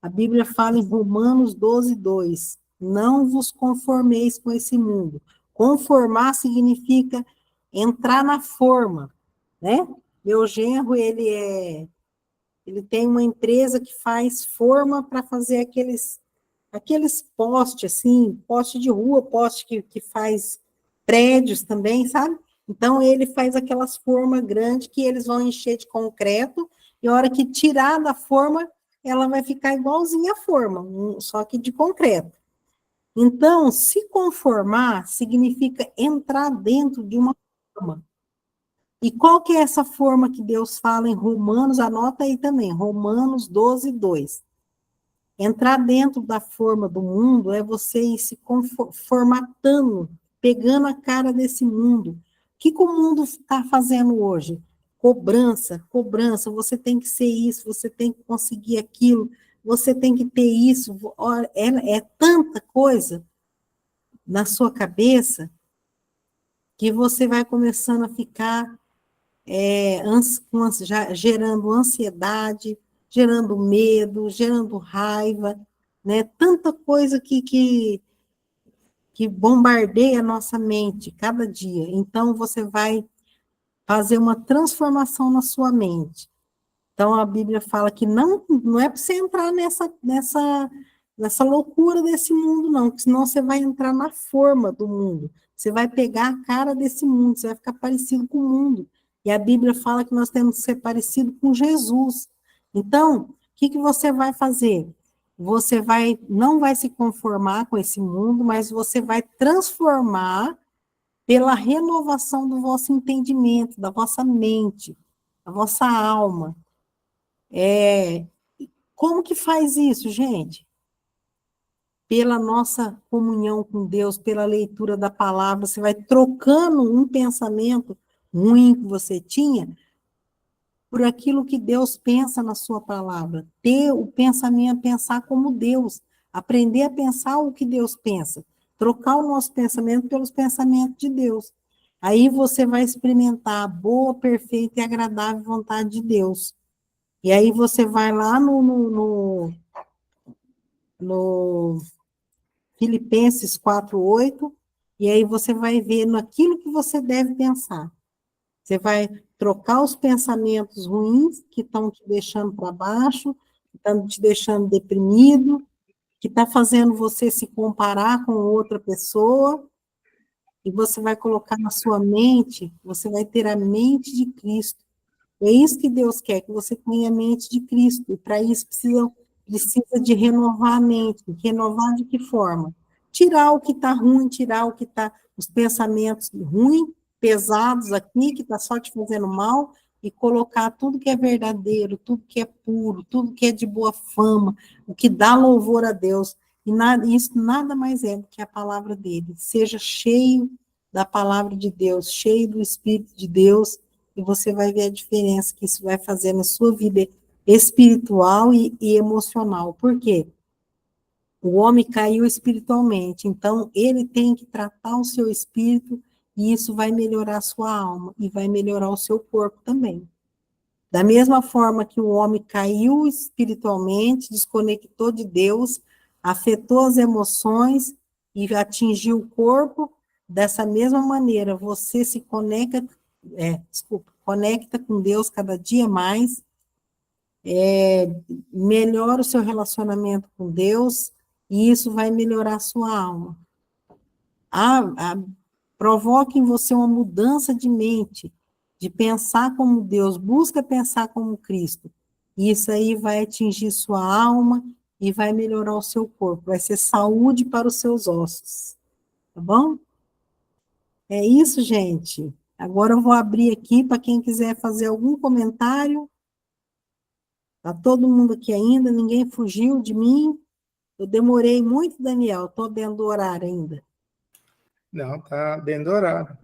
A Bíblia fala em Romanos 12:2, não vos conformeis com esse mundo. Conformar significa entrar na forma, né? Meu genro, ele tem uma empresa que faz forma para fazer aqueles postes, assim, poste de rua, poste que faz prédios também, sabe? Então, ele faz aquelas formas grandes que eles vão encher de concreto, e a hora que tirar da forma, ela vai ficar igualzinha a forma, só que de concreto. Então, se conformar significa entrar dentro de uma forma. E qual que é essa forma que Deus fala em Romanos? Anota aí também, Romanos 12, 2. Entrar dentro da forma do mundo é você ir se formatando, pegando a cara desse mundo. O que o mundo está fazendo hoje? Cobrança, cobrança, você tem que ser isso, você tem que conseguir aquilo, você tem que ter isso. É tanta coisa na sua cabeça que você vai começando a ficar gerando ansiedade, gerando medo, gerando raiva, né? Tanta coisa que bombardeia a nossa mente cada dia. Então, você vai fazer uma transformação na sua mente. Então, a Bíblia fala que não é para você entrar nessa loucura desse mundo, não, porque senão você vai entrar na forma do mundo. Você vai pegar a cara desse mundo, você vai ficar parecido com o mundo. E a Bíblia fala que nós temos que ser parecido com Jesus. Então, o que você vai fazer? Você não vai se conformar com esse mundo, mas você vai transformar pela renovação do vosso entendimento, da vossa mente, da vossa alma. Como que faz isso, gente? Pela nossa comunhão com Deus, pela leitura da palavra, você vai trocando um pensamento ruim que você tinha por aquilo que Deus pensa na sua palavra. Ter o pensamento, pensar como Deus, aprender a pensar o que Deus pensa, trocar o nosso pensamento pelos pensamentos de Deus. Aí você vai experimentar a boa, perfeita e agradável vontade de Deus. E aí você vai lá no Filipenses 4:8, e aí você vai ver naquilo que você deve pensar. Você vai trocar os pensamentos ruins que estão te deixando para baixo, que estão te deixando deprimido, que está fazendo você se comparar com outra pessoa, e você vai colocar na sua mente, você vai ter a mente de Cristo. É isso que Deus quer, que você tenha a mente de Cristo. E para isso precisa de renovar a mente. Renovar de que forma? Tirar o que está ruim, tirar o que está, os pensamentos ruins, pesados aqui, que está só te fazendo mal, e colocar tudo que é verdadeiro, tudo que é puro, tudo que é de boa fama, o que dá louvor a Deus. E isso nada mais é do que a palavra dele. Seja cheio da palavra de Deus, cheio do Espírito de Deus, e você vai ver a diferença que isso vai fazer na sua vida espiritual e emocional. Por quê? O homem caiu espiritualmente, então ele tem que tratar o seu espírito, e isso vai melhorar a sua alma, e vai melhorar o seu corpo também. Da mesma forma que o homem caiu espiritualmente, desconectou de Deus, afetou as emoções e atingiu o corpo, dessa mesma maneira você se conecta com Deus cada dia mais, melhora o seu relacionamento com Deus, e isso vai melhorar a sua alma. Provoque em você uma mudança de mente, de pensar como Deus, busca pensar como Cristo. E isso aí vai atingir sua alma e vai melhorar o seu corpo, vai ser saúde para os seus ossos. Tá bom? É isso, gente. Agora eu vou abrir aqui para quem quiser fazer algum comentário. Tá todo mundo aqui ainda, ninguém fugiu de mim. Eu demorei muito, Daniel, estou dentro do horário ainda. Não, tá dentro do horário.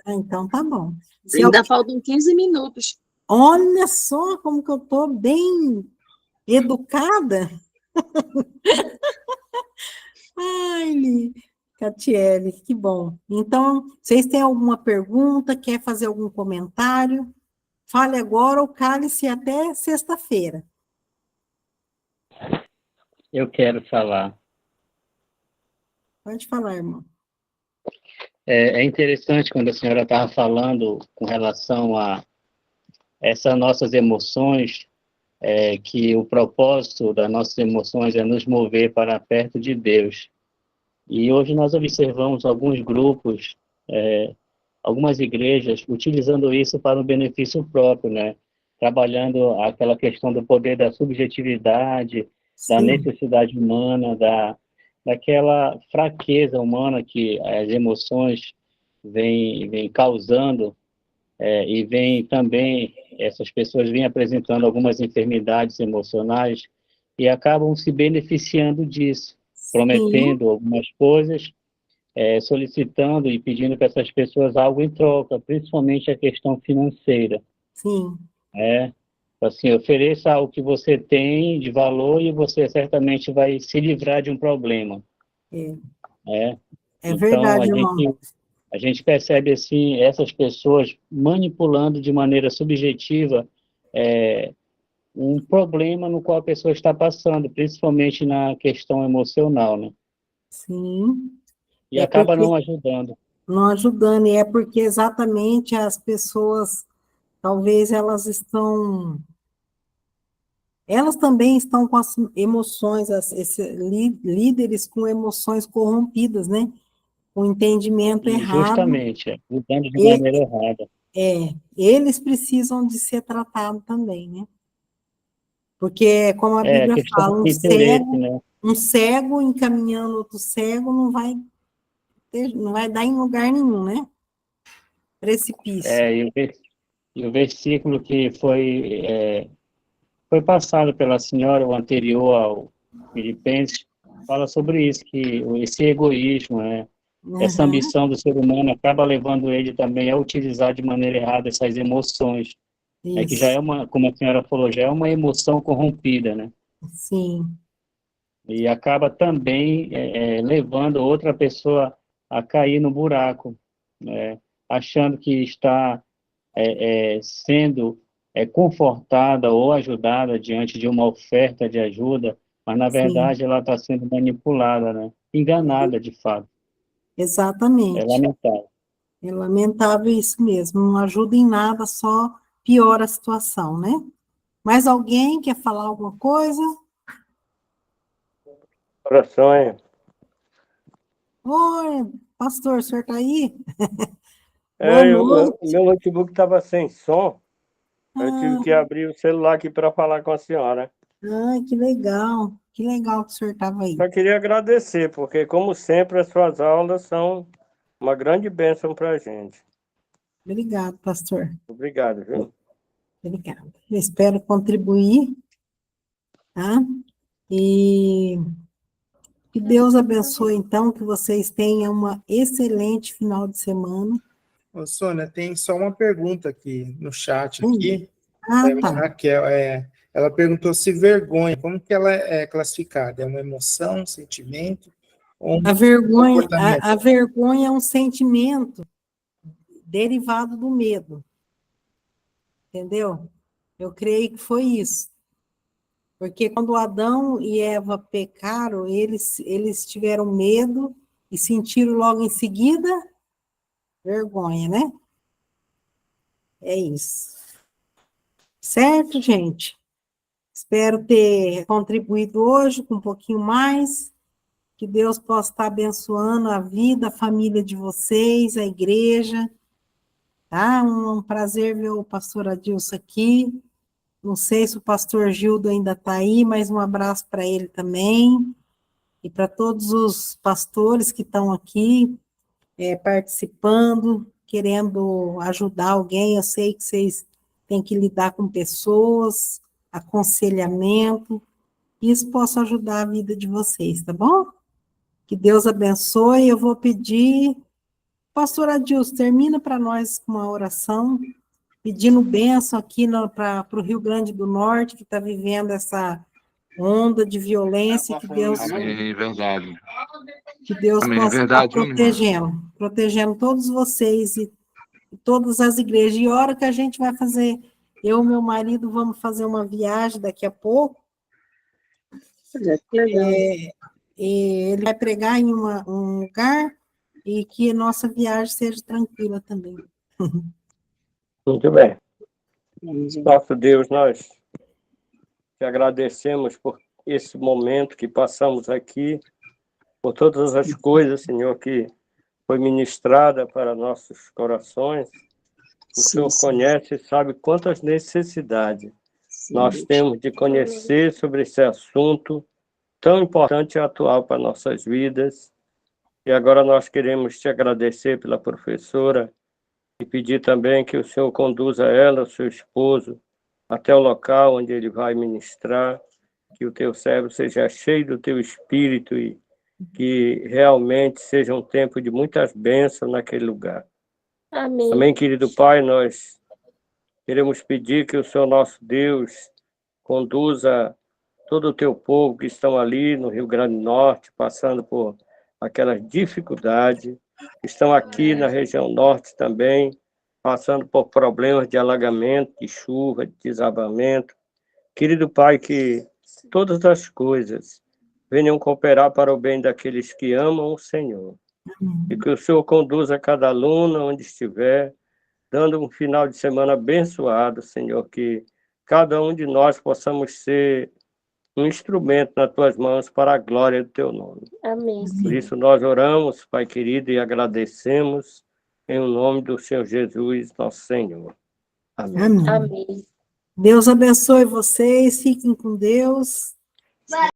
Então tá bom. Ainda faltam 15 minutos. Olha só como que eu estou bem educada. Ai, Catiele, que bom. Então, vocês têm alguma pergunta, quer fazer algum comentário? Fale agora ou cale-se até sexta-feira. Eu quero falar. Pode falar, irmão. É interessante quando a senhora estava falando com relação a essas nossas emoções, que o propósito das nossas emoções é nos mover para perto de Deus. E hoje nós observamos alguns grupos, algumas igrejas, utilizando isso para o benefício próprio, né? Trabalhando aquela questão do poder da subjetividade, da Sim, necessidade humana, daquela fraqueza humana que as emoções vêm causando, e vem também, essas pessoas vêm apresentando algumas enfermidades emocionais e acabam se beneficiando disso, sim, prometendo algumas coisas, solicitando e pedindo para essas pessoas algo em troca, principalmente a questão financeira. sim. Assim, ofereça o que você tem de valor e você certamente vai se livrar de um problema. É, né? é Então, verdade, irmão. a gente percebe, assim, essas pessoas manipulando de maneira subjetiva um problema no qual a pessoa está passando, principalmente na questão emocional, né? Sim. E É acaba porque não ajudando. não ajudando, e é porque exatamente as pessoas, talvez elas também estão com as emoções, líderes com emoções corrompidas, né? Com entendimento E errado. justamente, ajudando de E, maneira errada. eles precisam de ser tratados também, né? Porque, como a É Bíblia questão fala, de interesse, né? um cego encaminhando outro cego não vai dar em lugar nenhum, né? Precipício. E o versículo que foi passado pela senhora, o anterior ao Filipenses, fala sobre isso, que esse egoísmo, né? Essa Aham, ambição do ser humano acaba levando ele também a utilizar de maneira errada essas emoções, né? Que já é isso, como a senhora falou, já é uma emoção corrompida, né? sim, E acaba também levando outra pessoa a cair no buraco, né? Achando que está sendo confortada ou ajudada diante de uma oferta de ajuda, mas na sim, verdade ela está sendo manipulada, né? Enganada de fato. É exatamente. lamentável. É lamentável isso mesmo, não ajuda em nada, só piora a situação, né? Mais alguém quer falar alguma coisa? Orações. Oi, pastor, o senhor está aí? Boa noite. Meu notebook estava sem som, eu tive Ah, que abrir o celular aqui para falar com a senhora. que legal. Que legal que o senhor estava aí. Só queria agradecer, porque, como sempre, as suas aulas são uma grande bênção para a gente. Obrigado, pastor. Obrigado, viu? Obrigada. Eu espero contribuir, tá? E que Deus abençoe, então, que vocês tenham uma excelente final de semana. Ô, Sônia, tem só uma pergunta aqui no chat Hum. aqui. Ah, tá. Raquel, ela perguntou se vergonha, como que ela é classificada? É uma emoção, um sentimento ou um comportamento? A vergonha é um sentimento derivado do medo, entendeu? Eu creio que foi isso. Porque quando Adão e Eva pecaram, eles tiveram medo e sentiram logo em seguida vergonha, né? É isso. Certo, gente? Espero ter contribuído hoje com um pouquinho mais. Que Deus possa estar abençoando a vida, a família de vocês, a igreja. Tá? Um prazer ver o pastor Adilson aqui. Não sei se o pastor Gildo ainda está aí, mas um abraço para ele também. E para todos os pastores que estão aqui participando, querendo ajudar alguém. Eu sei que vocês têm que lidar com pessoas, aconselhamento. Isso possa ajudar a vida de vocês, tá bom? Que Deus abençoe. Eu vou pedir, pastor Adilson, termina para nós com uma oração, pedindo bênção aqui para o Rio Grande do Norte, que está vivendo essa onda de violência, Amém, verdade. que Deus Amém, possa estar verdade, viu, minha irmã? protegendo todos vocês e todas as igrejas. E a hora que a gente vai fazer, eu e meu marido vamos fazer uma viagem daqui a pouco, Olha, que legal. e ele vai pregar em um lugar e que a nossa viagem seja tranquila também. Muito bem. Nosso Deus, nós te agradecemos por esse momento que passamos aqui, por todas as coisas, Senhor, que foi ministrada para nossos corações. O Senhor conhece e sabe quantas necessidades nós temos de conhecer sobre esse assunto tão importante e atual para nossas vidas. E agora nós queremos te agradecer pela professora e pedir também que o Senhor conduza ela, o seu esposo, até o local onde ele vai ministrar, que o teu servo seja cheio do teu espírito e que realmente seja um tempo de muitas bênçãos naquele lugar. Amém. Amém, querido Pai, nós queremos pedir que o Senhor nosso Deus conduza todo o teu povo que estão ali no Rio Grande do Norte, passando por aquelas dificuldades, estão aqui na região norte também, passando por problemas de alagamento, de chuva, de desabamento. Querido Pai, que todas as coisas venham cooperar para o bem daqueles que amam o Senhor. E que o Senhor conduza cada aluno onde estiver, dando um final de semana abençoado, Senhor, que cada um de nós possamos ser um instrumento nas tuas mãos para a glória do teu nome. Amém. Por isso nós oramos, Pai querido, e agradecemos em nome do Senhor Jesus, nosso Senhor. Amém. Amém. Amém. Deus abençoe vocês, fiquem com Deus.